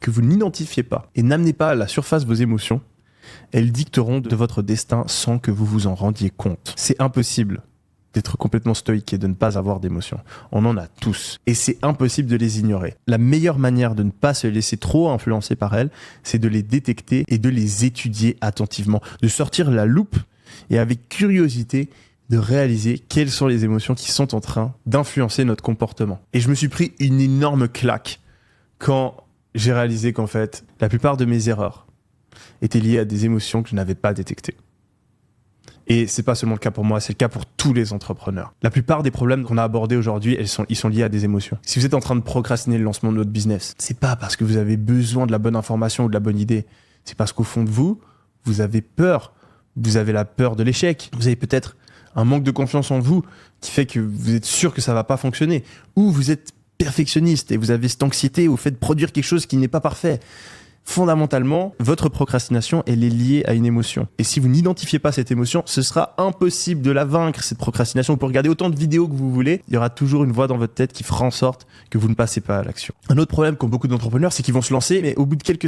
que vous n'identifiez pas et n'amenez pas à la surface vos émotions, elles dicteront de votre destin sans que vous vous en rendiez compte. C'est impossible d'être complètement stoïque et de ne pas avoir d'émotions. On en a tous. Et c'est impossible de les ignorer. La meilleure manière de ne pas se laisser trop influencer par elles, c'est de les détecter et de les étudier attentivement. De sortir la loupe et avec curiosité, de réaliser quelles sont les émotions qui sont en train d'influencer notre comportement. Et je me suis pris une énorme claque quand j'ai réalisé qu'en fait, la plupart de mes erreurs étaient liées à des émotions que je n'avais pas détectées. Et c'est pas seulement le cas pour moi, c'est le cas pour tous les entrepreneurs. La plupart des problèmes qu'on a abordés aujourd'hui, ils sont liés à des émotions. Si vous êtes en train de procrastiner le lancement de votre business, c'est pas parce que vous avez besoin de la bonne information ou de la bonne idée. C'est parce qu'au fond de vous, vous avez peur. Vous avez la peur de l'échec. Vous avez peut-être un manque de confiance en vous qui fait que vous êtes sûr que ça va pas fonctionner. Ou vous êtes perfectionniste et vous avez cette anxiété au fait de produire quelque chose qui n'est pas parfait. Fondamentalement, votre procrastination, elle est liée à une émotion. Et si vous n'identifiez pas cette émotion, ce sera impossible de la vaincre, cette procrastination. Vous pouvez regarder autant de vidéos que vous voulez. Il y aura toujours une voix dans votre tête qui fera en sorte que vous ne passez pas à l'action. Un autre problème qu'ont beaucoup d'entrepreneurs, c'est qu'ils vont se lancer, mais au bout de quelques